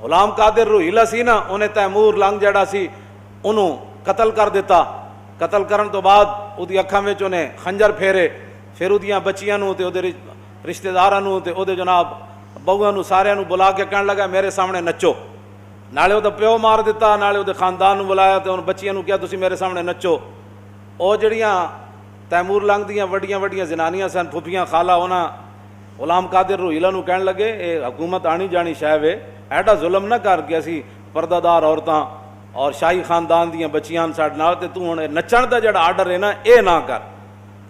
غلام قادر روہیلا سی نا, انہیں تیمور لنگ جڑا سی انہوں قتل کر دیتا. قتل کرن تو بعد اودی اکھاں وچ انہیں خنجر پھیرے, پھر اودیاں بچیاں نوں تے اودے رشتہ داراں نوں تے اودے جناب بہواں نوں سارے نوں بلا کے کہن لگا میرے سامنے نچو. نالے اودے پیو مار دیتا, نالے اودے خاندان نوں بلایا تے ان بچیاں نوں کہیا تسی میرے سامنے نچو. او جڑیاں تیمور لنگ دیاں وڈیاں وڈیاں زنانیاں سن, پھپھیاں خالہ, انہاں غلام قادر روہیلا نوں کہن لگے اے حکومت آنی جانی شے وے, ایڈا ظلم نہ کر کے اسی پردہ دار عورتاں اور شاہی خاندان دیاں بچیاں ساڈے نال تے تو ہن نچن دا جڑا آرڈر ہے نا اے نہ کر.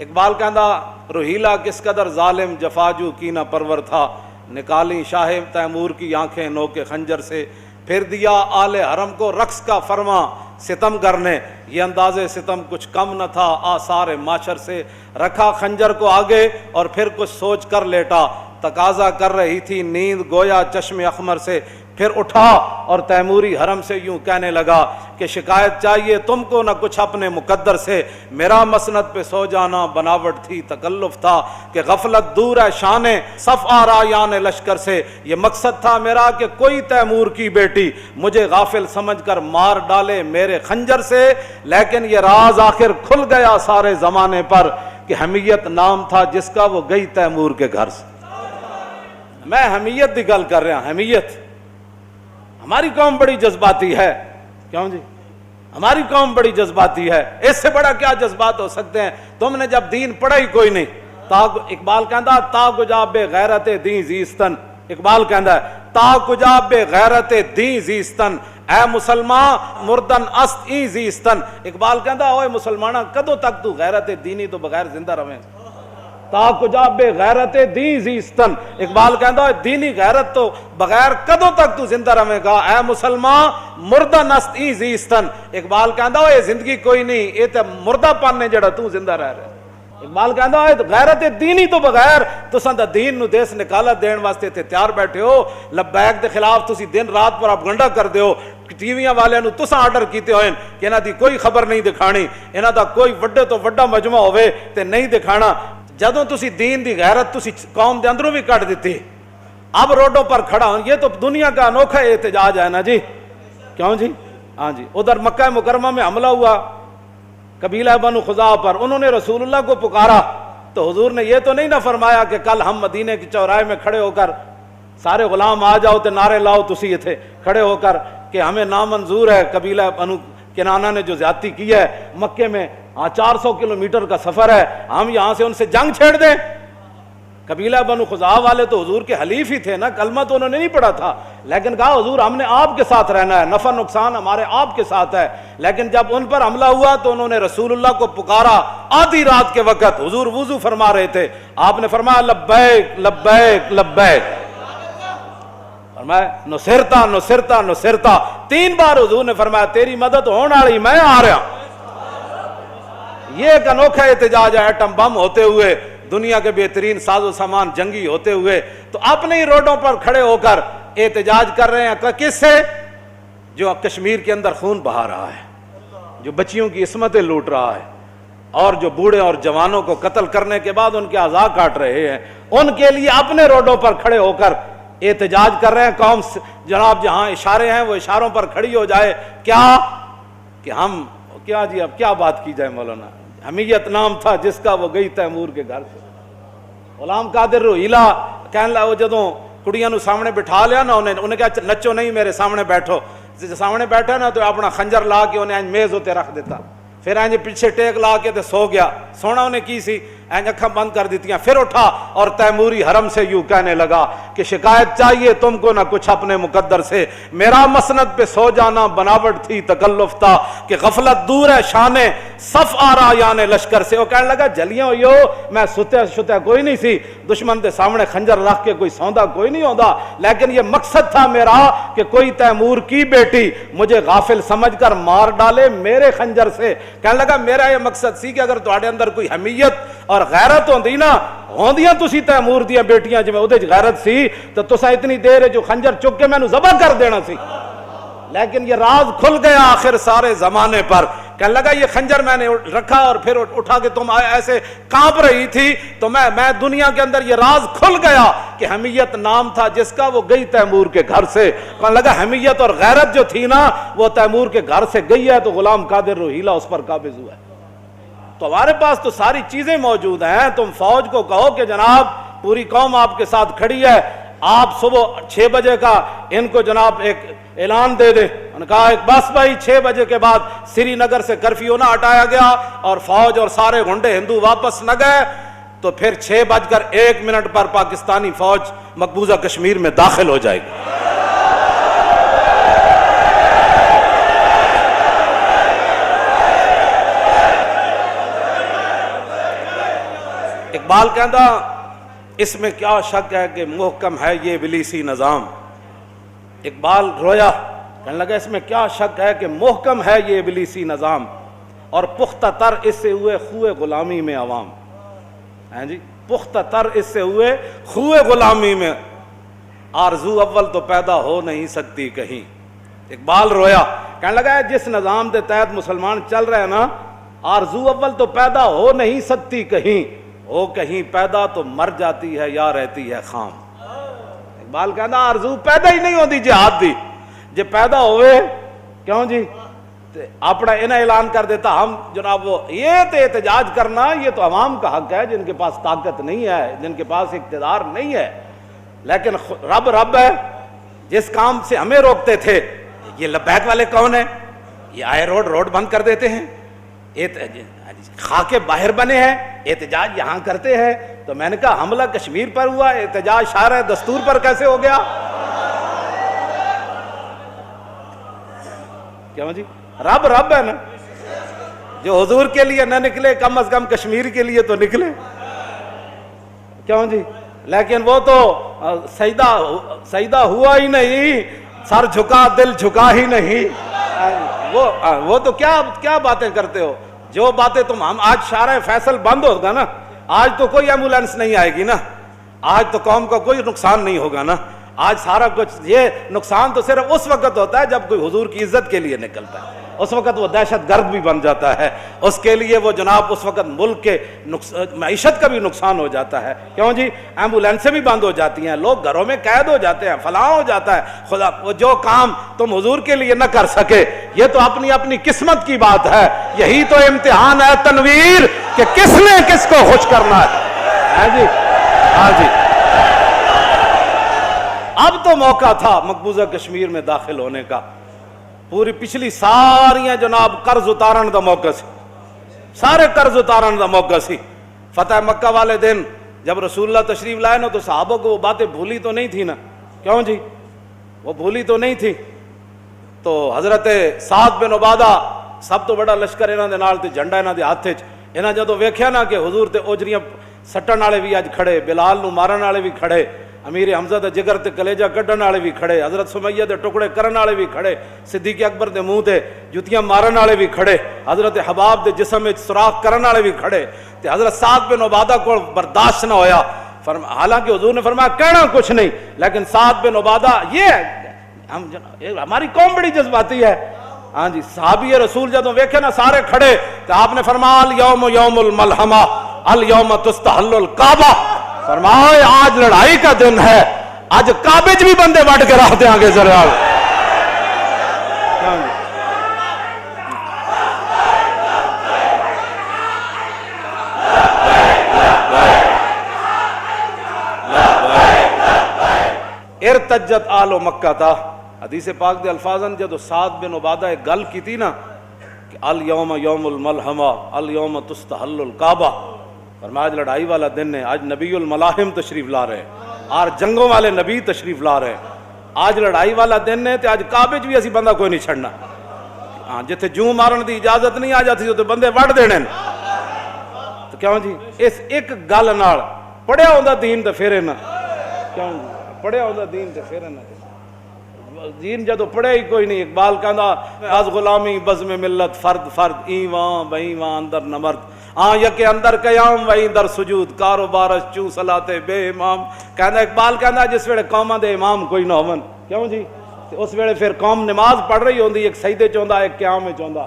اقبال کہندا روہیلا کس قدر ظالم جفاجو کی نہ پرور تھا, نکالی شاہ تیمور کی آنکھیں نوکے خنجر سے, پھر دیا آل حرم کو رقص کا فرما ستم کرنے, یہ انداز ستم کچھ کم نہ تھا آثار معاشر سے, رکھا خنجر کو آگے اور پھر کچھ سوچ کر لیٹا, تقاضا کر رہی تھی نیند گویا چشم اخمر سے, پھر اٹھا اور تیموری حرم سے یوں کہنے لگا کہ شکایت چاہیے تم کو نہ کچھ اپنے مقدر سے, میرا مسند پہ سو جانا بناوٹ تھی تکلف تھا کہ غفلت دور ہے شان صف آرایان لشکر سے, یہ مقصد تھا میرا کہ کوئی تیمور کی بیٹی مجھے غافل سمجھ کر مار ڈالے میرے خنجر سے, لیکن یہ راز آخر کھل گیا سارے زمانے پر کہ حمیت نام تھا جس کا وہ گئی تیمور کے گھر سے. میں حمیت دی گل کر رہا ہوں, حمیت. ہماری قوم بڑی جذباتی ہے, کیوں جی؟ ہماری قوم بڑی جذباتی ہے, اس سے بڑا کیا جذبات ہو سکتے ہیں؟ تم نے جب دین پڑھا ہی کوئی نہیں. اقبال کہندا تا کجا بے غیرت دین زیستن, اقبال کہندا ہے تا کجا بے غیرت دین زیستن, اے مسلمان مردن است ای زیستن. اقبال کہندا اوے مسلمانہ کدوں تک تو غیرت دینی تو بغیر زندہ رہیں, تا کجا بے غیرت دی زیستن. اقبال کہندا ہے دینی غیرت تو بغیر کدوں تک تو زندہ رہے گا, اے مسلمان مردہ نست ای زیستن. اقبال کہندا ہے زندگی کوئی نہیں, یہ تے مردہ پن نے جڑا تو زندہ رہ رہا. اقبال کہندا ہے غیرت دینی تو بغیر تساں دا دین نو دیس نکالت دین واسطے تے تیار بیٹھے ہو, لبیک دے خلاف تسی دن رات پروپیگنڈا کردے ہو, ٹی ویاں والے نو تساں آرڈر کیتے ہوئے کہ انہاں دی کوئی خبر نہیں دکھانی, انہاں دا کوئی وڈے تو وڈا مجمع ہوئے تے نہیں دکھانا. جدوں تسی دین دی غیرت تسی قوم دے اندروں بھی کٹ دیتی, اب روڈوں پر کھڑا ہوں, یہ تو دنیا کا انوکھا احتجاج ہے نا جی, کیوں جی؟ ہاں جی. ادھر مکہ مکرمہ میں حملہ ہوا قبیلہ بنو خزاعہ پر, انہوں نے رسول اللہ کو پکارا تو حضور نے یہ تو نہیں نہ فرمایا کہ کل ہم مدینے کے چوراہے میں کھڑے ہو کر سارے غلام آ جاؤ تے نعرے لاؤ تسی تھے کھڑے ہو کر کہ ہمیں نامنظور ہے قبیلہ بنو کنانہ نے جو زیادتی کی ہے مکے میں, 400 کلومیٹر کا سفر ہے, ہم یہاں سے ان سے جنگ چھیڑ دیں. قبیلہ بنو خزاعہ والے تو حضور کے حلیف ہی تھے نا, کلمہ تو انہوں نے نہیں پڑھا تھا, لیکن کہا حضور ہم نے آپ کے ساتھ رہنا ہے, نفع نقصان ہمارے آپ کے ساتھ ہے. لیکن جب ان پر حملہ ہوا تو انہوں نے رسول اللہ کو پکارا آدھی رات کے وقت, حضور وضو فرما رہے تھے, آپ نے فرمایا لبیک لبیک لبیک, فرمایا نصرتا نصرتا نصرتا, 3 بار حضور نے فرمایا تیری مدد ہونے والی, میں آ رہا. یہ ایک انوکھا احتجاج ہے, ایٹم بم ہوتے ہوئے, دنیا کے بہترین ساز و سامان جنگی ہوتے ہوئے, تو اپنے ہی روڈوں پر کھڑے ہو کر احتجاج کر رہے ہیں. کس سے؟ جو کشمیر کے اندر خون بہا رہا ہے, جو بچیوں کی عصمتیں لوٹ رہا ہے, اور جو بوڑھے اور جوانوں کو قتل کرنے کے بعد ان کے اعضاء کاٹ رہے ہیں, ان کے لیے اپنے روڈوں پر کھڑے ہو کر احتجاج کر رہے ہیں. قوم جناب جہاں اشارے ہیں وہ اشاروں پر کھڑی ہو جائے, کیا کہ ہم کیا جی اب کیا بات کی جائے مولانا. حمیت نام تھا جس کا وہ گئی تیمور کے گھر سے. غلام قادر روہیلا کہنے لگا, وہ جدوں کڑیاں نو سامنے بٹھا لیا نا, انہیں کہا نچو نہیں میرے سامنے بیٹھو, سامنے بیٹھا نا تو اپنا خنجر لا کے انہیں میز ہوتے رکھ دیتا, پھر اینج پیچھے ٹیک لا کے تے سو گیا. سونا انہیں کی سی, اینج اکھاں بند کر دیتیاں, پھر اٹھا اور تیموری حرم سے یوں کہنے لگا کہ شکایت چاہیے تم کو نہ کچھ اپنے مقدر سے, میرا مسند پہ سو جانا بناوٹ تھی تکلف تھا کہ غفلت دور ہے شان صف آرایان لشکر سے. وہ کہنے لگا جلیاں ہوئی ہو, میں ستے کوئی نہیں سی, دشمن دے سامنے خنجر رکھ کے کوئی سوندا کوئی نہیں ہوندا, لیکن یہ مقصد تھا میرا کہ کوئی تیمور کی بیٹی مجھے غافل سمجھ کر مار ڈالے میرے خنجر سے. کہنے لگا میرا یہ مقصد سی کہ اگر تہاڈے اندر کوئی حمیت اور غیرت ہوندی نا, ہوندیاں تسی تیمور دیاں بیٹیاں جویں اودے غیرت سی تو تساں اتنی دیر جو خنجر چک کے مینوں ذبح کر دینا سی. لیکن یہ راز کھل گیا آخر سارے زمانے پر کہنے لگا یہ خنجر میں نے رکھا اور پھر اٹھا کے تم ایسے کانپ رہی تھی تو میں دنیا کے اندر یہ راز کھل گیا کہ حمیت نام تھا جس کا، وہ گئی تیمور کے گھر سے۔ کہنے لگا حمیت اور غیرت جو تھی نا وہ تیمور کے گھر سے گئی ہے، تو غلام قادر روہیلا اس پر قابض ہوا ہے۔ تو ہمارے پاس تو ساری چیزیں موجود ہیں۔ تم فوج کو کہو کہ جناب پوری قوم آپ کے ساتھ کھڑی ہے، آپ صبح 6 بجے کا ان کو جناب ایک اعلان دے دیں۔ انہوں نے کہا بس بھائی 6 بجے کے بعد سری نگر سے کرفیو نہ ہٹایا گیا اور فوج اور سارے گنڈے ہندو واپس نہ گئے تو پھر 6:01 پر پاکستانی فوج مقبوضہ کشمیر میں داخل ہو جائے گی۔ اقبال کہتا اس میں کیا شک ہے کہ محکم ہے یہ ابلیسی نظام۔ اقبال رویا، کہنے لگا اس میں کیا شک ہے کہ محکم ہے یہ ابلیسی نظام، اور پختہ تر اس سے ہوئے خوئے غلامی میں عوام۔ ہیں جی، پختہ تر اس سے ہوئے خوئے غلامی میں، آرزو اول تو پیدا ہو نہیں سکتی کہیں۔ اقبال رویا، کہنے لگا جس نظام کے تحت مسلمان چل رہے ہیں نا، آرزو اول تو پیدا ہو نہیں سکتی کہیں، ہو کہیں پیدا تو مر جاتی ہے یا رہتی ہے خام۔ اقبال کہنا آرزو پیدا ہی نہیں ہوتی جہاد دی، جے پیدا ہوئے کیوں جی اپنا انہیں اعلان کر دیتا ہم جناب وہ یہ تو احتجاج کرنا یہ تو عوام کا حق ہے جن کے پاس طاقت نہیں ہے، جن کے پاس اقتدار نہیں ہے، لیکن رب ہے جس کام سے ہمیں روکتے تھے۔ یہ لبیک والے کون ہیں؟ یہ آئے روڈ بند کر دیتے ہیں، خاکے باہر بنے ہیں، احتجاج یہاں کرتے ہیں۔ تو میں نے کہا حملہ کشمیر پر ہوا، احتجاج شارع دستور پر کیسے ہو گیا؟ کیوں جی رب ہے نا، جو حضور کے لیے نہ نکلے کم از کم کشمیر کے لیے تو نکلے، کیوں جی؟ لیکن وہ تو سجدہ ہوا ہی نہیں، سر جھکا دل جھکا ہی نہیں۔ وہ تو کیا باتیں کرتے ہو؟ جو باتیں تم ہم آج شارع فیصل بند ہوگا نا، آج تو کوئی ایمبولینس نہیں آئے گی نا، آج تو قوم کا کوئی نقصان نہیں ہوگا نا، آج سارا کچھ یہ نقصان تو صرف اس وقت ہوتا ہے جب کوئی حضور کی عزت کے لیے نکلتا ہے، اس وقت وہ دہشت گرد بھی بن جاتا ہے، اس کے لیے وہ جناب اس وقت ملک کے معیشت کا بھی نقصان ہو جاتا ہے۔ کیوں جی ایمبولینسیں بھی بند ہو جاتی ہیں، لوگ گھروں میں قید ہو جاتے ہیں، فلاں ہو جاتا ہے۔ خدا وہ جو کام تم حضور کے لیے نہ کر سکے یہ تو اپنی قسمت کی بات ہے، یہی تو امتحان ہے تنویر کہ کس نے کس کو خوش کرنا ہے جی۔ ہاں جی اب تو موقع تھا مقبوضہ کشمیر میں داخل ہونے کا، پوری پچھلی ساریاں جناب قرض اتارن دا موقع سی، سارے قرض اتارن دا موقع سی۔ فتح مکہ والے دن جب رسول اللہ تشریف لائے نا تو صحابہ کو وہ باتیں بھولی تو نہیں تھی نا، کیوں جی وہ بھولی تو نہیں تھی۔ تو حضرت سعد بن عبادہ سب تو بڑا لشکر انہاں دے نال تے جھنڈا انہاں دے ہاتھ وچ، انہاں جدوں ویکھیا نا کہ حضور تے اوجریاں سٹن والے بھی اج کھڑے، بلال نو مارن والے بھی کھڑے، امیر حمزہ دے جگر تے کلیجہ کڈن والے بھی کھڑے، حضرت سمیہ دے ٹکڑے کرن والے بھی کھڑے، صدیق اکبر دے منہ تے جتیاں مارن والے بھی کھڑے، حضرت حباب دے جسم وچ سوراخ کرن والے بھی کھڑے، تے حضرت سعد بن عبادہ کو برداشت نہ ہویا۔ حالانکہ حضور نے فرمایا کہنا کچھ نہیں، لیکن سعد بن عبادہ یہ ہماری قوم بڑی جذباتی ہے۔ ہاں جی صحابی رسول جدوں ویکھے نا سارے کھڑے تو آپ نے فرمایا الیوم یوم الملحمہ الیوم تستحل الکعبہ، فرمایا آج لڑائی کا دن ہے، آج کعبے بھی بندے وٹ کے رکھ دیں گے ذرا۔ ارتجت آل مکہ تھا، حدیث پاک دے الفاظن جدو سعد بن عبادہ ایک گل کی تھی نا کہ الیوم یوم الملحمہ الیوم تستحل الکعبہ، فرمایا آج لڑائی والا دن ہے، آج نبی الملاحم تشریف لا رہے ہیں، آج جنگوں والے نبی تشریف لا رہے ہیں، آج لڑائی والا دن ہے، تو آج کعبے بھی اسی بندہ کوئی نہیں چھڑنا، ہاں جتھے جوں مارن دی اجازت نہیں آ جاتی تو بندے وڈ دینے۔ تو کیوں جی اس ایک گل نال پڑھیا ہوندا دین تے پھر نہ، کیوں پڑھیا ہوندا دین تے پھر نہ، دین جدو پڑھے ہی کوئی نہیں۔ اقبال کہندا از غلامی بزم ملت فرد فرد ایوان بہیوان اندر نمرد، یکے اندر قیام وہی در سجود کاروبارش چوں صلاتے بے امام۔ کہندا اقبال کہندا جس ویلے قوماں دے امام کوئی نہ ہون، کیوں جی اس ویلے پھر قوم نماز پڑھ رہی ہوندی، ایک سجدے چ ہوندا ایک قیام وچ ہوندا،